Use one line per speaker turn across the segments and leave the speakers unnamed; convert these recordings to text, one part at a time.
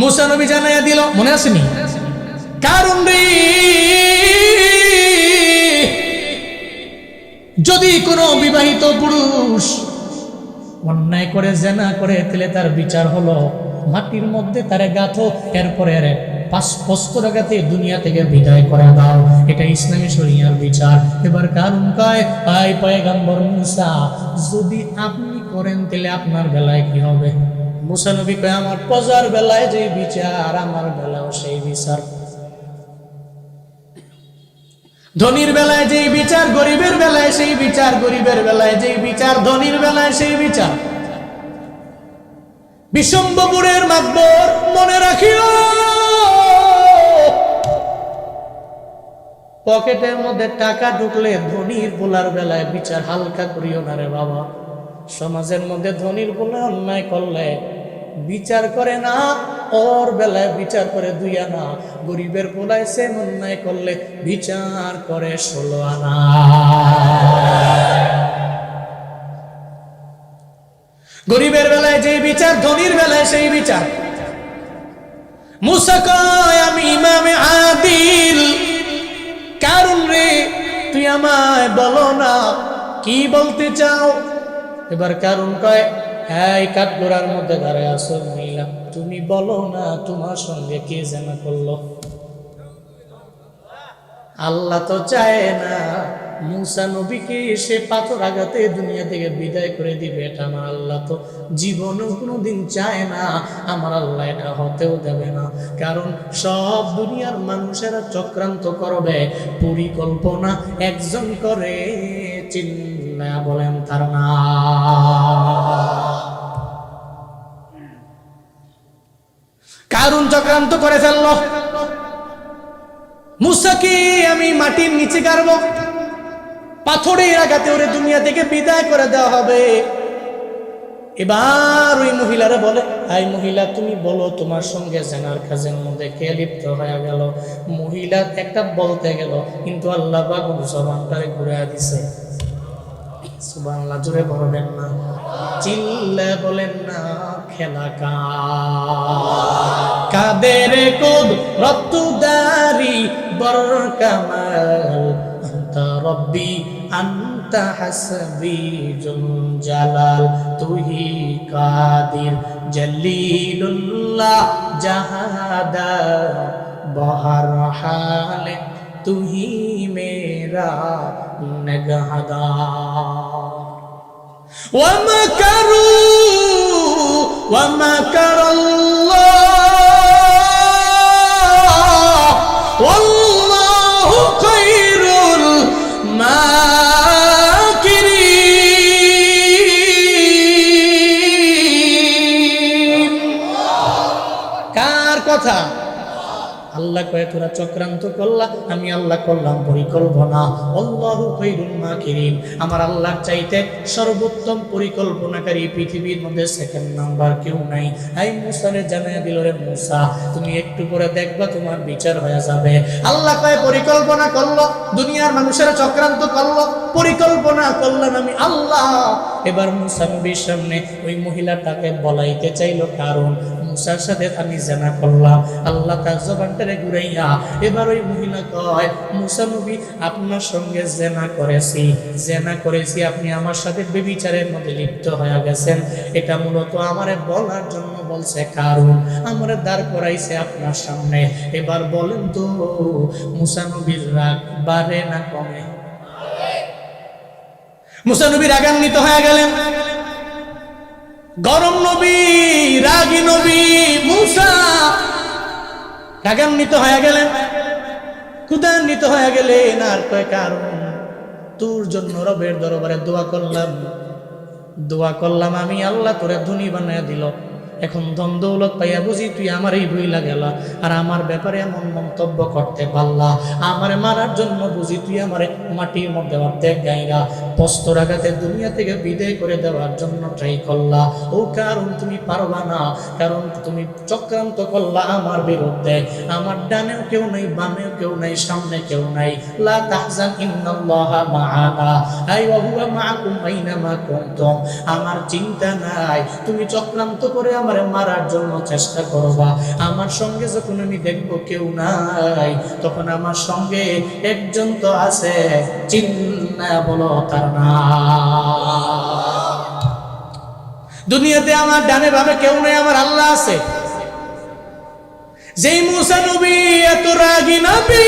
মুসা নবী জানাইয়া দিল, মনে আসেনি? কারণ রে, যদি কোনো বিবাহিত পুরুষ অন্যায় করে জেনা করে তাহলে তার বিচার হলো মাটির মধ্যে তারে গাঁথো, এরপরে 5 টাকাতে দুনিয়া থেকে বিদায় করে দাও। এটা ইসলামী শরিয়ার বিচার। এবার কারণ কয়, আই পয়গম্বর মুসা, যদি আপনি করেন তাহলে আপনার বেলায় কি হবে? মুসা নবী কয়, আমার প্রজার বেলায় যে বিচার আমার বেলাও সেই বিচার। ধনীর বেলায় যেই বিচার গরিবের বেলায় সেই বিচার, গরিবের বেলায় যেই বিচার ধনীর বেলায় সেই বিচার। বিশম্বপুরের মাতবর মনে রাখিও, পকেটের মধ্যে টাকা ঢুকলে ধনীর পোলার বেলায় বিচার হালকা করিও না রে বাবা। সমাজের মধ্যে ধনীর পোলা অন্যায় করলে বিচার করে না, ওর বেলায় বিচার করে 2 আনা। গরিবের পোলায় সেম অন্যায় করলে বিচার করে 16 আনা। গরিবের বেলায় যেই বিচার ধনীর বেলায় সেই বিচার। মুসা কয়, আমি ইমামে আদিল। কারণ রে, তুই আমায় বলো না কি বলতে চাও? এবার কারণ কয়, এই কাঠগোড়ার মধ্যে দাঁড়ায় আছো মহিলা, তুমি বলো না তোমার সঙ্গে কে জেনা করলো? আল্লাহ তো চায় না মুসা নবীকে সে পাথর আঘাতে দুনিয়া থেকে বিদায় করে দিবে। এটা আমার আল্লাহ তো জীবনেও কোনোদিন চায় না। আমার আল্লাহ এটা হতেও দেবে না। কারণ সব দুনিয়ার মানুষেরা চক্রান্ত করবে, পরিকল্পনা একজন করে, চিল্লা বলেন তার না। কারণ চক্রান্ত করে ফেললো, মুসাকে আমি মাটির নিচে গাড়বো, পাথরের আঘাতে ওরে দুনিয়া থেকে বিদায় করে দেওয়া হবে। এবার ওই মহিলারা বলে, আই মহিলা তুমি বলো তোমার সঙ্গে জেনার কাজের মধ্যে কে লিপ্ত হয়ে গেল? মহিলা একটা বলতে গেল, কিন্তু আল্লাহ পাক জবানটারে ঘুরে দিছে। সুবহানাল্লাহ, জোরে বলবেন না, চিল্লা বলেন না। খেলা কাদের কোদ রত্তুদারি বরকামাল, আন্তা রব্বি আন্তা হাসবি জুল জালাল, তুহি কাদির জলিলুল্লাহ জাহাদা বহর হালে, তুহি মেরা নগহদার। ومكر الله والله خير الماكرين। কার কথা? আল্লাহ কয়ে তোরা চক্রান্ত করলা, আমি আল্লাহ করলাম পরিকল্পনা। আল্লাহু খায়রুল মাকিরিন, আমার আল্লাহর চাইতে সর্বোত্তম পরিকল্পনাকারী পৃথিবীর মধ্যে সেকেন্ড নাম্বার কেউ নাই। এই মুসারে জানাইয়া দিল, রে মুসা তুমি একটু করে দেখবা তোমার বিচার হয়ে যাবে। আল্লাহ কয়ে পরিকল্পনা করলো, দুনিয়ার মানুষেরা চক্রান্ত করলো, পরিকল্পনা করলাম আমি আল্লাহ। এবার মুসা নবীর সামনে ওই মহিলাটাকে বলাইতে চাইলো, কারণ মুসার সাথে আমি জেনা করলাম। আল্লাহ তার জবানটারে ঘুরাইয়া এবার ওই মহিলা কয়, মুসা নবী আপনার সঙ্গে জেনা করেছি, আপনি আমার সাথে ব্যভিচারের মধ্যে লিপ্ত হয়ে গেছেন। এটা মূলত আমারে বলার জন্য বলছে, কারণ আমারে দাঁড় করাইছে আপনার সামনে। এবার বলেন তো মুসা নবীর রাগ বাড়ে না কমে? মুসা নবী রাগান্বিত হয়ে গেলেন। গরম নবী, রাগী নবী মুসা রাগান্বিত হয়ে গেলেন, ক্ষুধান্বিত হয়ে গেলেন। আর কয়, কারণ তোর জন্য রবের দরবারে দোয়া করলাম আমি আল্লাহ তোরে ধনী বানায় দিল। এখন ধন দৌলত পাইয়া বুঝি তুই আমার এই ভুইলা গেলা, আর আমার ব্যাপারে এমন মন্তব্য করতে পারলা। আমারে মারার জন্য বুঝি তুই আমারে মাটির মধ্যে অর্ধেক গাইরা বস্ত্রাঘাতে দুনিয়া থেকে বিদায় করে দেওয়ার জন্য ট্রাই করলা। ও কারণ তুমি পারবা না, কারণ তুমি চক্রান্ত করলা আমার বিরুদ্ধে। আমার ডানেও কেউ নেই, বামেও কেউ নেই, সামনে কেউ নাই। লা তাহজান ইন্নাল্লাহা মা'ানা আই ওয়া হুয়া মা'আকুম আইনামা কুনতুম। আমার চিন্তা নাই, তুমি চক্রান্ত করে আমারে মারার জন্য চেষ্টা করবা। আমার সঙ্গে যখন আমি দেখবো কেউ নাই, তখন আমার সঙ্গে একজন তো আছে, চিন্না বলো তার নাম। দুনিয়াতে আমার ডানে বামে কেউ নেই, আমার আল্লাহ আছে। যেই মুসা নবী এত রাগী নবী,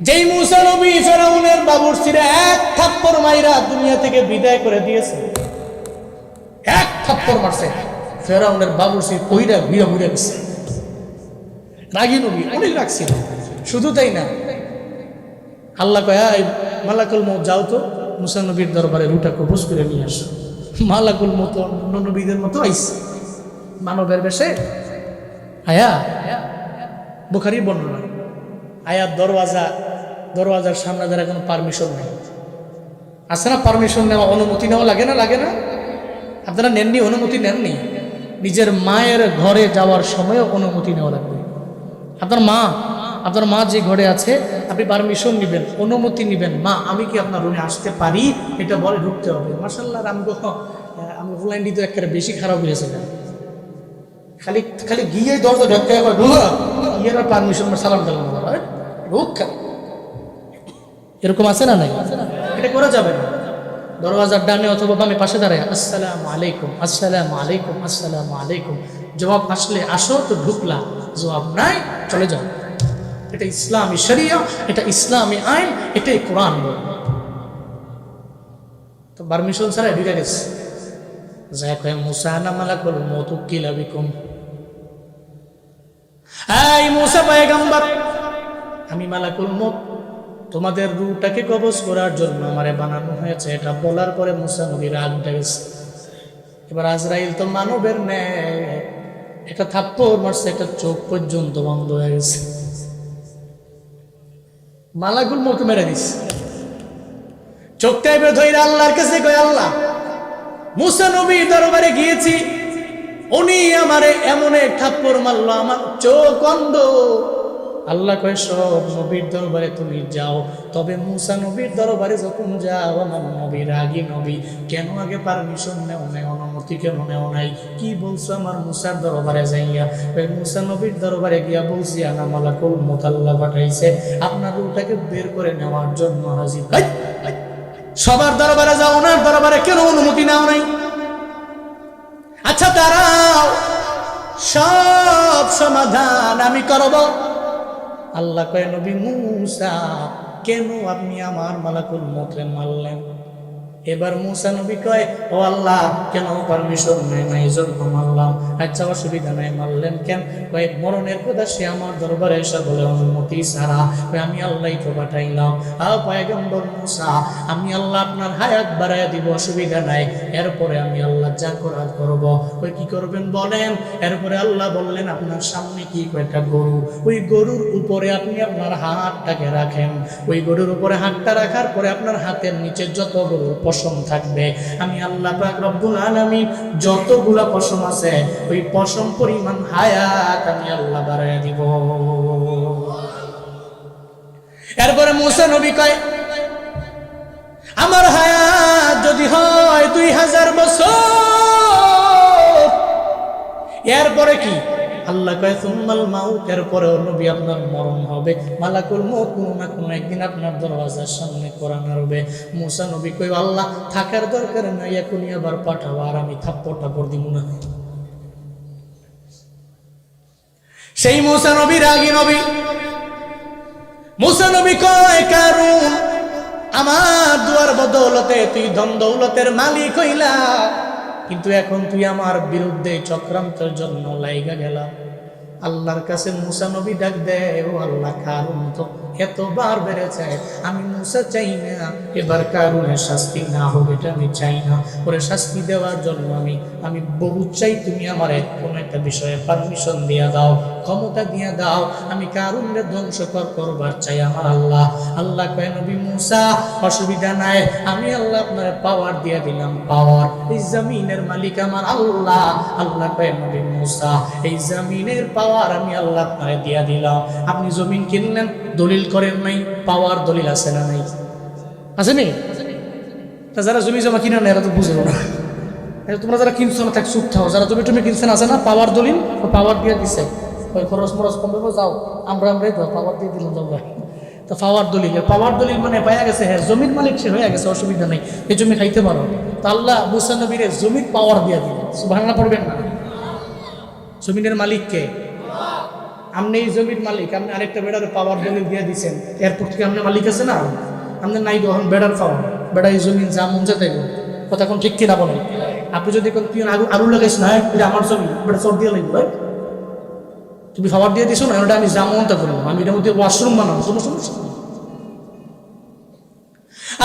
যেই মুসা নবী ফেরাউনের বাবুর্চিরা এক থাপ্পড় মাইরা দুনিয়া থেকে বিদায় করে দিয়েছে। এক থাপ্পড় মারছে, ফেরাউনের বাবুর্চি কইরা ঘুরে ঘুরে গেছে। রাগী নবী অনেক রাখছিল। শুধু তাই না, আল্লাহ কয় মালাকুল মউত যাও তো মুসা নবীর দরবারে রুটা কবজ করে নিয়ে আসো। মালাকুল মউত অন্য নবীদের মতো আইছে, মানবের বেশে আয়া। বুখারীর বর্ণনা, আয়া দরওয়াজার সামনে যারা কোনো পারমিশন নেই, আছে না পারমিশন নেওয়া, অনুমতি নেওয়া লাগে না? লাগে না? আপনারা নেননি, অনুমতি নেননি? নিজের মায়ের ঘরে যাওয়ার সময়ও অনুমতি নেওয়া লাগবে। আপনার মা যে ঘরে আছে, আপনি পারমিশন নেবেন, অনুমতি নেবেন, মা আমি কি আপনার রুমে আসতে পারি, এটা বলে ঢুকতে হবে। মাশাআল্লাহ, আমি অনলাইন তো একেবারে বেশি খারাপ হয়েছে, খালি খালি গিয়ে দরজা ঢুকে ইয়ের পারমিশন সালাম দিলাম, এরকম আছে না? নাই, এটা করা যাবে না। দরওয়াজার ডানে অথবা বামে পাশে দাঁড়ায় আসসালামু আলাইকুম, আসসালামু আলাইকুম, আসসালামু আলাইকুম। জবাব আসলে আসো তো ঢুকলা, জবাব নাই চলে যাও। এটা ইসলামী শরিয়া, এটা ইসলামী আইন, এটাই কোরআন বলে। তো পারমিশন ছাড়া ঢুকে গেছে। যা কয় মুসা না মালাকুল মউত কিলা বিকুম, এই মুসা পয়গম্বর, আমি মালাকুল মউত, তোমাদের রূহটাকে কবজ করার জন্য আমারে বানানো হয়েছে। এটা বলার পরে মুসা নবীর রাগ উঠে গেছে। এবার আজরাইল তো মানবের ন্যায় একটা থাপ্পড় মারছে, একটা চোখ পর্যন্ত বন্ধ হয়ে গেছে। মালাকুল মউত মেরে দিছে। চোখটা এবার ধইরা আল্লাহর কাছে কয়, আল্লাহ মুসা নবীর দরবারে গিয়েছি, উনি আমারে এমন এক থাপ্পড় মারলো, আমার চোখ অন্ধ। আল্লাহ কয় সব নবীর দরবারে তুমি যাও, তবে মুসা নবীর দরবারে যখন যাও, আমার নবী রাগী নবী, কেন আগে পারমিশন নেও নাই, অনুমতি কেন নেও নাই? কি বলছো আমার মুসার দরবারে যাইয়া? ওই মুসা নবীর দরবারে গিয়া বলছি আনা মালাকুল মউত, আল্লাহ পাঠাইছে আপনার রূহটাকে বের করে নেওয়ার জন্য হাজির। সবার দরবারে যাও, ওনার দরবারে কেন অনুমতি নাও নাই? আচ্ছা দাঁড়াও, সব সমাধান আমি করব। আল্লাহ কয় নবী মুসা, কেন আপনি আমার মালাকুল মউতরে মারলেন? এবার মুসা নবী কয়, ও আল্লাহ, কেন পারমিশন নেই নাই জন্য মারলাম। আচ্ছা অসুবিধা নাই, মারলেন কেন? কয় মরণের কথা সে আমার দরবারে এসে বলে অনুমতি ছাড়া। আমি আল্লাহই তো পাঠাইলাম। পয়গম্বর মুসা, আমি আল্লাহ আপনার হায়াত বাড়াইয়া দিব, অসুবিধা নাই। এরপরে আমি আল্লাহ যা করার করব। ওই কি করবেন বলেন? এরপরে আল্লাহ বললেন, আপনার সামনে কি কয়টা গরু, ওই গরুর উপরে আপনি আপনার হাতটাকে রাখেন। ওই গরুর উপরে হাতটা রাখার পরে আপনার হাতের নিচে যত গরুর পশম থাকবে, আমি আল্লাহ পাক রব্বুল আলামিন যতগুলা পশম আছে, ওই পশম পরিমাণ হায়াত আমি আল্লাহ বাড়াইয়া দিব। এরপরে মুসা নবী কয়, আমার হায়াত যদি হয় 2000 বছর, এরপরে কি? আল্লাহ কয় সুম্মাল মাউত, এরপরে নবী আপনার মরণ হবে। মালাকুল মউত কোনো না কোনো একদিন আপনার দরওয়াজার সামনে কোরআন আরবে। মুসা নবী কই, আল্লাহ থাকার দরকার নাই, এখনই আবার পাঠাবো, আর আমি থাপ্পড় দিব না। সেই মুসা নবী রাগী নবী। মুসা নবী কয়, কারণ আমার দুয়ার বদৌলতে তুই ধন দৌলতের মালিক হইলা, কিন্তু এখন তুই আমার বিরুদ্ধে চক্রান্তের জন্য লাইগা গেলা। আল্লাহর কাছে মুসা নবী ডাক দেয়, ও আল্লাহ, কারণ তো এতবার বেড়েছে। আমি মুসা চাই না এবার কারুনের শাস্তি না হোক, এটা আমি চাই না। ওরে শাস্তি দেওয়ার জন্য আমি বহু চাই, তুমি আমারে কোনো একটা বিষয়ে পারমিশন দিয়ে দাও, ক্ষমতা দিয়ে দাও, আমি কারুনের ধ্বংস করবার চাই আমার আল্লাহ। আল্লাহ কয় নবী মুসা অসুবিধা নাই, আমি আল্লাহ আপনার পাওয়ার দিয়ে দিলাম, পাওয়ার। এই জমিনের মালিক আমার আল্লাহ। আল্লাহ কয় নবী মুসা এই জমিনের পাওয়ার আমি আল্লাহ আপনারে দিয়ে দিলাম। আপনি জমিন কিনলেন, দলিল করেন নাই, পাওয়ার দলিল আছে না নাই? আছে নি? তা যারা জমি জমা কিনে না এরা তো বুঝলো না। তোমরা যারা কিনছো না থাক চুপ থাও, যারা জমি টমি কিনছেন আছে না, পাওয়ার দলিল, পাওয়ার দিয়ে দিছে, ওই খরচ মরচ কমবে, যাও আমরাই তো পাওয়ার দিয়ে দিলাম যাও। তো পাওয়ার দলিল মানে পাওয়া গেছে, হ্যাঁ জমির মালিক সে হয়ে গেছে, অসুবিধা নেই, এই জমি খাইতে পারো। তো আল্লাহ মুসা নবীর জমির পাওয়ার দিয়ে দিল। সুবহানাল্লাহ পড়বেন না? জমিনের মালিক কে? আপনি এই জমির মালিক, আপনি আরেকটা বেড়ার পাওয়ার দলিল দিয়ে দিচ্ছেন, এরপর থেকে আপনার মালিক আছে না, আপনার নাই তখন বেড়ার পাওয়ার, বেড়া এই জমিন যা মন যেতে কথা এখন ঠিক কিনা বলেন? আপনি যদি তুই আলু লাগাইস না, এটা আমার জমি, বেড়া চট দিয়ে লাগবে, তুমি খাবার দিয়ে দিছো না, ওটা আমি যা মনটা করবো, আমি এটার মধ্যে ওয়াশরুম বানাবো, কোনো সমস্যা নেই।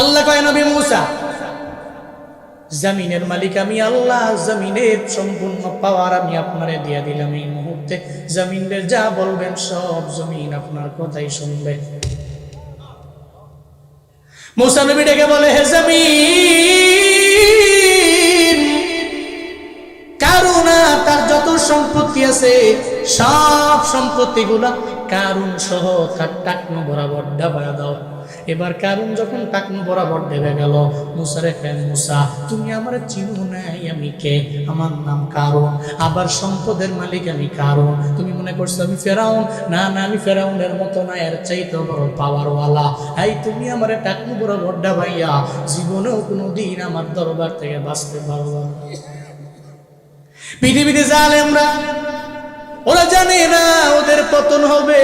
আল্লাহ কয় নবী মুসা জমিনের মালিক আমি আল্লাহ, জমিনের সম্পূর্ণ পাওয়ার আমি আপনারে দিয়ে দিলাম। এই মুহূর্তে জমিনের যা বলবেন সব জমিন আপনার কথাই শুনবে। মুসা নবী ডেকে বলে, হে জমিন, কারুন তার যত সম্পত্তি আছে সব সম্পত্তিগুলা কারুন সহ তার টাকনো বরাবর ডাবায়া দাও। এবার কারুন যখন টাকনো বরাবর ডেবে গেল, মুসারে কেন মুসা তুমি আমার চিনো নাই, আমি কে? আমার নাম কারুন, আবার সম্পদের মালিক আমি কারুন। তুমি মনে করছো আমি ফেরাউন? না না, আমি ফেরাউনের মতো না, এর চাইতে বড় পাওয়ারওয়ালা। এই তুমি আমার টাকনো বরাবর ডাবাইয়া জীবনেও কোনোদিন আমার দরবার থেকে বাঁচতে পারবো না। পৃথিবীতে জালেমরা ওরা জানে না ওদের পতন হবে,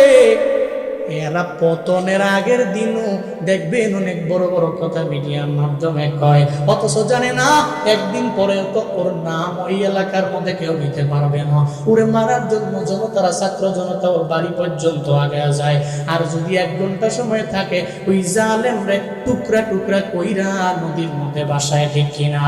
এরা পতনের আগের দিনও দেখবেন অনেক বড় বড় কথা মিডিয়ার মাধ্যমে কয়, অথচ জানে না একদিন পরে তো ওর নাম ওই এলাকার মধ্যে কেউ নিতে পারবে না। ওরে মারার জন্য জনতারা, ছাত্র জনতা ওর বাড়ি পর্যন্ত আগে যায়। আর যদি 1 ঘন্টা সময় থাকে, ওই জালেমরে টুকরা টুকরা কইরা নদীর মধ্যে বাসায়, ঠিক কিনা?